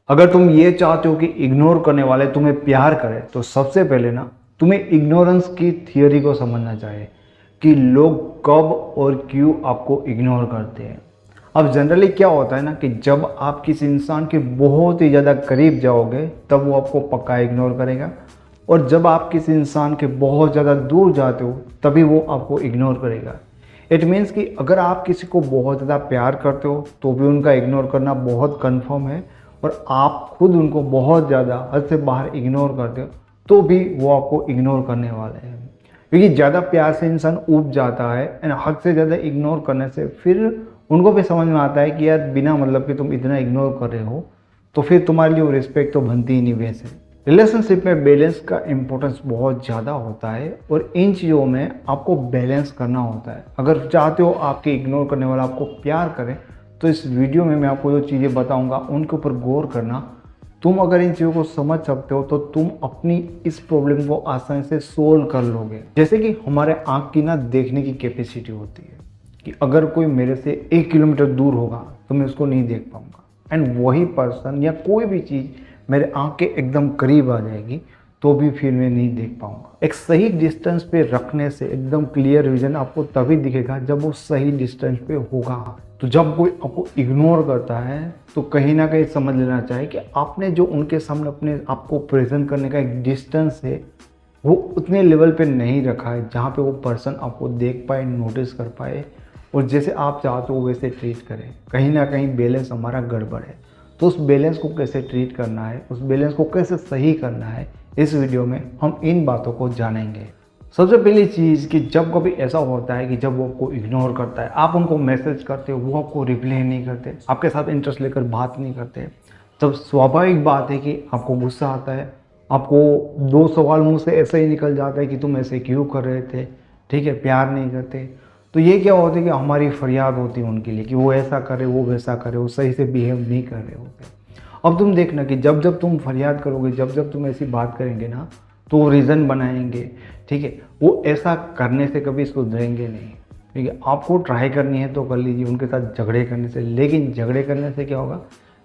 अगर तुम ये चाहते हो कि इग्नोर करने वाले तुम्हें प्यार करें तो सबसे पहले ना तुम्हें इग्नोरेंस की थियोरी को समझना चाहिए कि लोग कब और क्यों आपको इग्नोर करते हैं। अब जनरली क्या होता है ना कि जब आप किसी इंसान के बहुत ही ज़्यादा करीब जाओगे तब वो आपको पक्का इग्नोर करेगा, और जब आप किसी इंसान के बहुत ज़्यादा दूर जाते हो तभी वो आपको इग्नोर करेगा। इट मीन्स कि अगर आप किसी को बहुत ज़्यादा प्यार करते हो तो भी उनका इग्नोर करना बहुत कन्फर्म है, और आप खुद उनको बहुत ज़्यादा हद से बाहर इग्नोर करते हो तो भी वो आपको इग्नोर करने वाले हैं। क्योंकि ज़्यादा प्यार से इंसान ऊब जाता है एंड हद से ज़्यादा इग्नोर करने से फिर उनको भी समझ में आता है कि यार बिना मतलब कि तुम इतना इग्नोर कर रहे हो तो फिर तुम्हारे लिए वो रिस्पेक्ट तो बनती ही नहीं वैसे। रिलेशनशिप में बैलेंस का इम्पोर्टेंस बहुत ज़्यादा होता है और इन चीज़ों में आपको बैलेंस करना होता है। अगर चाहते हो आपके इग्नोर करने वाला आपको प्यार करे तो इस वीडियो में मैं आपको जो चीज़ें बताऊंगा उनके ऊपर गौर करना। तुम अगर इन चीज़ों को समझ सकते हो तो तुम अपनी इस प्रॉब्लम को आसानी से सोल्व कर लोगे। जैसे कि हमारे आँख की ना देखने की कैपेसिटी होती है कि अगर कोई मेरे से 1 किलोमीटर दूर होगा तो मैं उसको नहीं देख पाऊंगा, एंड वही पर्सन या कोई भी चीज़ मेरे आँख के एकदम करीब आ जाएगी तो भी फिर मैं नहीं देख पाऊंगा। एक सही डिस्टेंस पे रखने से एकदम क्लियर विजन आपको तभी दिखेगा जब वो सही डिस्टेंस पे होगा। तो जब कोई आपको इग्नोर करता है तो कहीं ना कहीं समझ लेना चाहिए कि आपने जो उनके सामने अपने आपको प्रेजेंट करने का एक डिस्टेंस है वो उतने लेवल पे नहीं रखा है जहाँ पे वो पर्सन आपको देख पाए, नोटिस कर पाए और जैसे आप चाहते हो वैसे ट्रीट करें। कहीं ना कहीं बैलेंस हमारा गड़बड़ है। तो उस बैलेंस को कैसे ट्रीट करना है, उस बैलेंस को कैसे सही करना है, इस वीडियो में हम इन बातों को जानेंगे। सबसे पहली चीज़ कि जब कभी ऐसा होता है कि जब वो आपको इग्नोर करता है, आप उनको मैसेज करते हो वो आपको रिप्लाई नहीं करते, आपके साथ इंटरेस्ट लेकर बात नहीं करते, तब स्वाभाविक बात है कि आपको गुस्सा आता है। आपको 2 सवाल मुंह से ऐसे ही निकल जाता है कि तुम ऐसे क्यों कर रहे थे, ठीक है, प्यार नहीं करते। तो ये क्या होता है कि हमारी फरियाद होती है उनके लिए कि वो ऐसा करे, वो वैसा करे, वो सही से बिहेव नहीं कर रहे होते। अब तुम देखना कि जब जब तुम फरियाद करोगे, जब जब तुम ऐसी बात करेंगे ना तो वो रीज़न बनाएंगे, ठीक है, वो ऐसा करने से कभी सुधरेंगे नहीं। ठीक है, आपको ट्राई करनी है तो कर लीजिए उनके साथ झगड़े करने से, लेकिन झगड़े करने से क्या होगा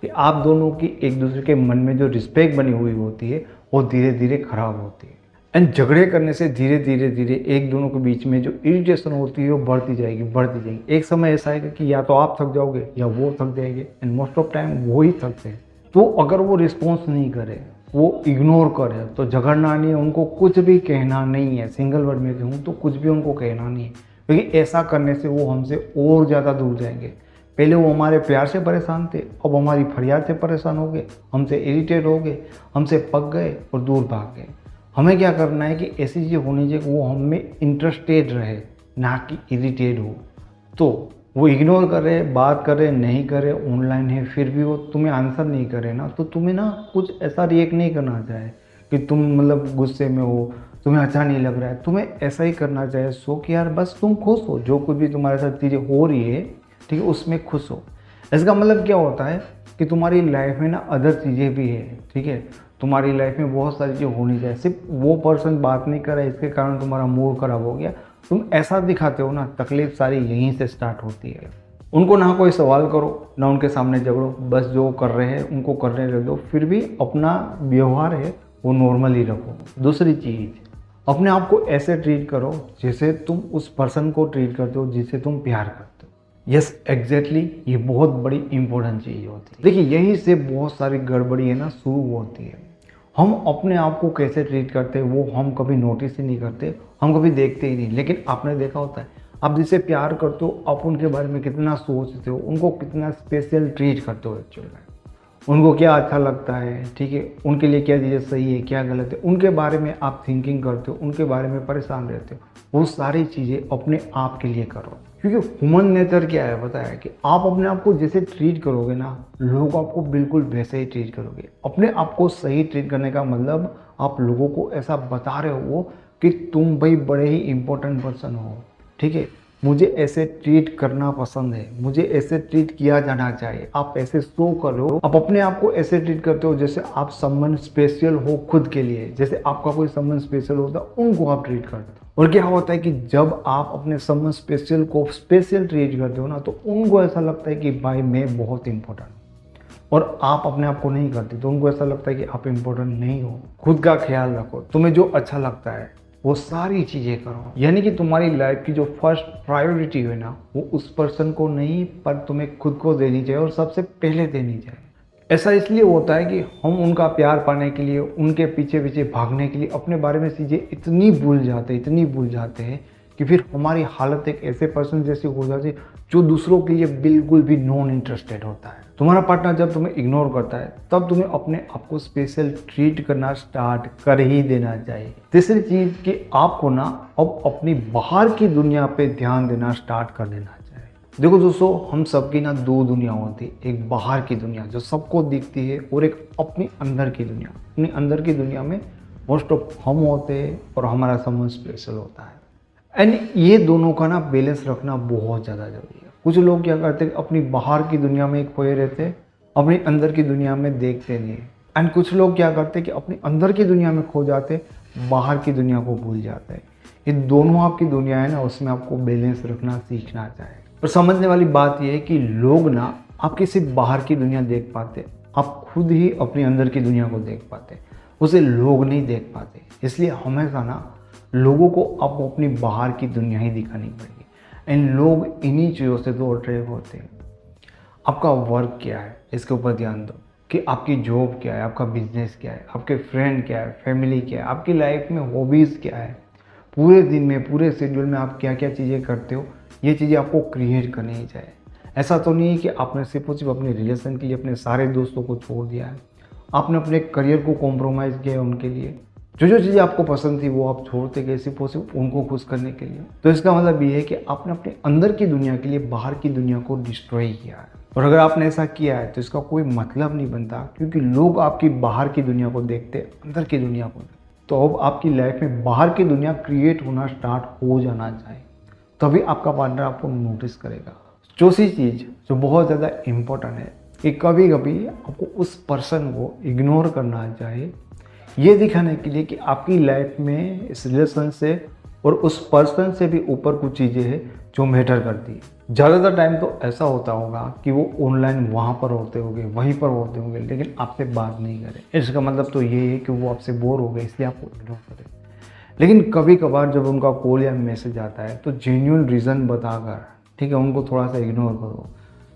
कि आप दोनों की एक दूसरे के मन में जो रिस्पेक्ट बनी हुई होती है वो धीरे धीरे खराब होती है। एंड झगड़े करने से धीरे धीरे धीरे एक दोनों के बीच में जो इरिटेशन होती है वो बढ़ती जाएगी बढ़ती जाएगी। एक समय ऐसा आएगा कि या तो आप थक जाओगे या वो थक जाएंगे, एंड मोस्ट ऑफ टाइम वो ही थकते हैं। तो अगर वो रिस्पॉन्स नहीं करे, वो इग्नोर करे, तो झगड़ना नहीं है, उनको कुछ भी कहना नहीं है। सिंगल वर्ड में कहूँ तो कुछ भी उनको कहना नहीं है, क्योंकि ऐसा करने से वो हमसे और ज़्यादा दूर जाएंगे। पहले वो हमारे प्यार से परेशान थे, अब हमारी फरियाद से परेशान हो गए, हमसे इरिटेट हो गए, हमसे पक गए और दूर भाग गए। हमें क्या करना है कि ऐसी चीज़ होनी चाहिए कि वो हमें इंटरेस्टेड रहे, ना कि इरिटेट हो। तो वो इग्नोर कर रहे, बात कर रहे, नहीं कर रहे, ऑनलाइन है, फिर भी वो तुम्हें आंसर नहीं करे ना, तो तुम्हें ना कुछ ऐसा रिएक्ट नहीं करना चाहिए कि तुम मतलब गुस्से में हो, तुम्हें अच्छा नहीं लग रहा है। तुम्हें ऐसा ही करना चाहिए सो कि यार बस तुम खुश हो, जो कुछ भी तुम्हारे साथ चीज़ें हो रही है, ठीक है, उसमें खुश हो। इसका मतलब क्या होता है कि तुम्हारी लाइफ में ना अदर चीज़ें भी है, ठीक है, तुम्हारी लाइफ में बहुत सारी चीज़ें होनी चाहिए। सिर्फ वो पर्सन बात नहीं कर रहा है इसके कारण तुम्हारा मूड खराब हो गया, तुम ऐसा दिखाते हो ना, तकलीफ सारी यहीं से स्टार्ट होती है। उनको ना कोई सवाल करो, ना उनके सामने झगड़ो, बस जो कर रहे हैं उनको करने दे दो, फिर भी अपना व्यवहार है वो नॉर्मल ही रखो। दूसरी चीज़, अपने आप को ऐसे ट्रीट करो जैसे तुम उस पर्सन को ट्रीट करते हो जिससे तुम प्यार करते हो। यस एग्जैक्टली, ये बहुत बड़ी इंपॉर्टेंट चीज़ होती है। देखिए यहीं से बहुत सारी गड़बड़ी है ना शुरू होती है। हम अपने आप को कैसे ट्रीट करते हैं वो हम कभी नोटिस ही नहीं करते, हम कभी देखते ही नहीं। लेकिन आपने देखा होता है, आप जिससे प्यार करते हो आप उनके बारे में कितना सोचते हो, उनको कितना स्पेशल ट्रीट करते हो एक्चुअल में, उनको क्या अच्छा लगता है, ठीक है, उनके लिए क्या चीज़ें सही है क्या गलत है, उनके बारे में आप थिंकिंग करते हो, उनके बारे में परेशान रहते हो। वो सारी चीज़ें अपने आप के लिए करो, क्योंकि ह्यूमन नेचर क्या है पता है कि आप अपने आप को जैसे ट्रीट करोगे ना, लोग आपको बिल्कुल वैसे ही ट्रीट करोगे। अपने आप को सही ट्रीट करने का मतलब आप लोगों को ऐसा बता रहे हो कि तुम भाई बड़े ही इंपॉर्टेंट पर्सन हो, ठीक है, मुझे ऐसे ट्रीट करना पसंद है, मुझे ऐसे ट्रीट किया जाना चाहिए। आप ऐसे शो करो, आप अपने आप को ऐसे ट्रीट करते हो जैसे आप समवन स्पेशल हो खुद के लिए, जैसे आपका कोई समवन स्पेशल होता है उनको आप ट्रीट करते हो। और क्या होता है कि जब आप अपने समवन स्पेशल को स्पेशल ट्रीट करते हो ना, तो उनको ऐसा लगता है कि भाई मैं बहुत इंपॉर्टेंट हूँ। और आप अपने आप को नहीं करते तो उनको ऐसा लगता है कि आप इम्पोर्टेंट नहीं हो। खुद का ख्याल रखो, तुम्हें जो अच्छा लगता है वो सारी चीज़ें करो। यानी कि तुम्हारी लाइफ की जो फर्स्ट प्रायोरिटी है ना, वो उस पर्सन को नहीं पर तुम्हें खुद को देनी चाहिए और सबसे पहले देनी चाहिए। ऐसा इसलिए होता है कि हम उनका प्यार पाने के लिए, उनके पीछे पीछे भागने के लिए अपने बारे में चीज़ें इतनी भूल जाते हैं कि फिर हमारी हालत एक ऐसे पर्सन जैसी हो जाती है जो दूसरों के लिए बिल्कुल भी नॉन इंटरेस्टेड होता है। तुम्हारा पार्टनर जब तुम्हें इग्नोर करता है तब तुम्हें अपने आप को स्पेशल ट्रीट करना स्टार्ट कर ही देना चाहिए। तीसरी चीज़ कि आपको ना अब अपनी बाहर की दुनिया पे ध्यान देना स्टार्ट कर देना चाहिए। देखो दोस्तों, हम सबकी ना दो दुनिया होती है, एक बाहर की दुनिया जो सबको दिखती है और एक अपनी अंदर की दुनिया। अपनी अंदर की दुनिया में मोस्ट ऑफ हम होते हैं और हमारा समझ स्पेशल होता है। एंड ये दोनों का ना बैलेंस रखना बहुत ज़्यादा जरूरी है। कुछ लोग क्या करते हैं, अपनी बाहर की दुनिया में खोए रहते हैं, अपनी अंदर की दुनिया में देखते नहीं। एंड कुछ लोग क्या करते हैं कि अपनी अंदर की दुनिया में खो जाते, बाहर की दुनिया को भूल जाते हैं। ये दोनों आपकी दुनिया है ना, उसमें आपको बैलेंस रखना सीखना चाहिए। पर समझने वाली बात यह है कि लोग ना आपकी सिर्फ बाहर की दुनिया देख पाते, आप खुद ही अपनी अंदर की दुनिया को देख पाते, उसे लोग नहीं देख पाते। इसलिए हमेशा ना लोगों को आपको अपनी बाहर की दुनिया ही दिखानी पड़ेगी। एंड लोग इन्हीं चीज़ों से तो अट्रैक्ट होते हैं। आपका वर्क क्या है, इसके ऊपर ध्यान दो कि आपकी जॉब क्या है, आपका बिजनेस क्या है, आपके फ्रेंड क्या है, फैमिली क्या है, आपकी लाइफ में हॉबीज़ क्या है, पूरे दिन में, पूरे शेड्यूल में आप क्या क्या चीज़ें करते हो, ये चीज़ें आपको क्रिएट करनी ही चाहिए। ऐसा तो नहीं है कि आपने सिर्फ और सिर्फ अपने रिलेशन के लिए अपने सारे दोस्तों को छोड़ दिया है, आपने अपने करियर को कॉम्प्रोमाइज़ किया है उनके लिए। जो चीज़ें आपको पसंद थी वो आप छोड़ते गए सिर्फ और सिर्फ उनको खुश करने के लिए। तो इसका मतलब ये है कि आपने अपने अंदर की दुनिया के लिए बाहर की दुनिया को डिस्ट्रॉय किया है। और अगर आपने ऐसा किया है तो इसका कोई मतलब नहीं बनता, क्योंकि लोग आपकी बाहर की दुनिया को देखते, अंदर की दुनिया को देखते। तो अब आपकी लाइफ में बाहर की दुनिया क्रिएट होना स्टार्ट हो जाना चाहिए, तभी आपका पार्टनर आपको नोटिस करेगा। चौथी चीज़ जो बहुत ज़्यादा इम्पोर्टेंट है कि कभी कभी आपको उस पर्सन को इग्नोर करना चाहिए, ये दिखाने के लिए कि आपकी लाइफ में इस रिलेशन से और उस पर्सन से भी ऊपर कुछ चीज़ें हैं जो मैटर करती है। ज़्यादातर टाइम तो ऐसा होता होगा कि वो ऑनलाइन वहाँ पर होते होंगे, वहीं पर होते होंगे, लेकिन आपसे बात नहीं करें। इसका मतलब तो ये है कि वो आपसे बोर हो गए, इसलिए आपको इग्नोर करें। लेकिन कभी कभार जब उनका कॉल या मैसेज आता है तो जेन्युइन रीज़न बताकर, ठीक है, उनको थोड़ा सा इग्नोर करो।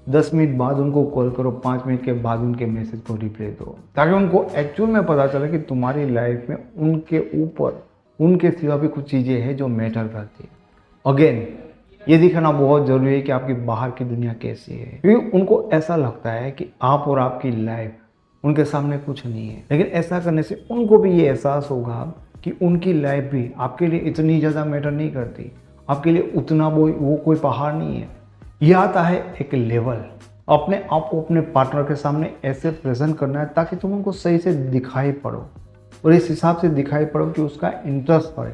10 मिनट बाद उनको कॉल करो, 5 मिनट के बाद उनके मैसेज को रिप्लाई दो, ताकि उनको एक्चुअल में पता चले कि तुम्हारी लाइफ में उनके ऊपर, उनके सिवा भी कुछ चीज़ें हैं जो मैटर करती है। अगेन ये दिखाना बहुत ज़रूरी है कि आपकी बाहर की दुनिया कैसी है, क्योंकि उनको ऐसा लगता है कि आप और आपकी लाइफ उनके सामने कुछ नहीं है। लेकिन ऐसा करने से उनको भी ये एहसास होगा कि उनकी लाइफ भी आपके लिए इतनी ज़्यादा मैटर नहीं करती, आपके लिए उतना वो कोई पहाड़ नहीं है। ये आता है एक लेवल, अपने आप को अपने पार्टनर के सामने ऐसे प्रेजेंट करना है ताकि तुम उनको सही से दिखाई पड़ो, और इस हिसाब से दिखाई पड़ो कि उसका इंटरेस्ट पड़े,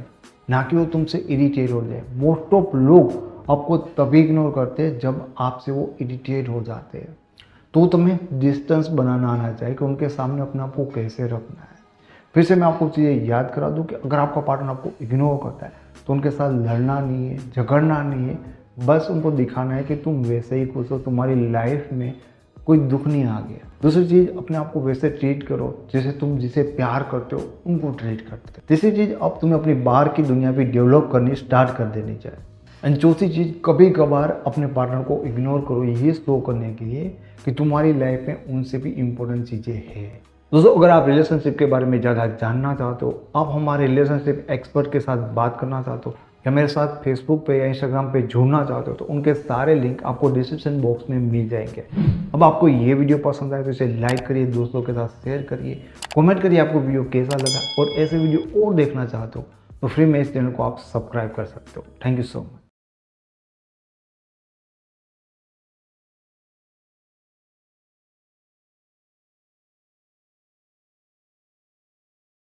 ना कि वो तुमसे इरिटेट हो जाए। मोस्ट ऑफ लोग आपको तभी इग्नोर करते हैं जब आपसे वो इरिटेट हो जाते हैं। तो तुम्हें डिस्टेंस बनाना आना चाहिए कि उनके सामने अपने आप को कैसे रखना है। फिर से मैं आपको चीज़ें याद करा दूँ कि अगर आपका पार्टनर आपको इग्नोर करता है तो उनके साथ लड़ना नहीं है, झगड़ना नहीं है, बस उनको दिखाना है कि तुम वैसे ही खुश हो, तुम्हारी लाइफ में कोई दुख नहीं आ गया। दूसरी चीज़, अपने आप को वैसे ट्रीट करो जैसे तुम जिसे प्यार करते हो उनको ट्रीट करते हो। तीसरी चीज़, अब तुम्हें अपनी बाहर की दुनिया भी डेवलप करनी स्टार्ट कर देनी चाहिए। एंड चौथी चीज़, कभी कभार अपने पार्टनर को इग्नोर करो, ये शो करने के लिए कि तुम्हारी लाइफ में उनसे भी इम्पोर्टेंट चीज़ें हैं। दोस्तों, अगर आप रिलेशनशिप के बारे में ज़्यादा जानना चाहते हो, आप हमारे रिलेशनशिप एक्सपर्ट के साथ बात करना चाहते हो, या मेरे साथ फेसबुक पे या इंस्टाग्राम पे जुड़ना चाहते हो, तो उनके सारे लिंक आपको डिस्क्रिप्शन बॉक्स में मिल जाएंगे। अब आपको ये वीडियो पसंद आए तो इसे लाइक करिए, दोस्तों के साथ शेयर करिए, कमेंट करिए आपको वीडियो कैसा लगा, और ऐसे वीडियो और देखना चाहते हो तो फ्री में इस चैनल को आप सब्सक्राइब कर सकते हो। Thank you so much.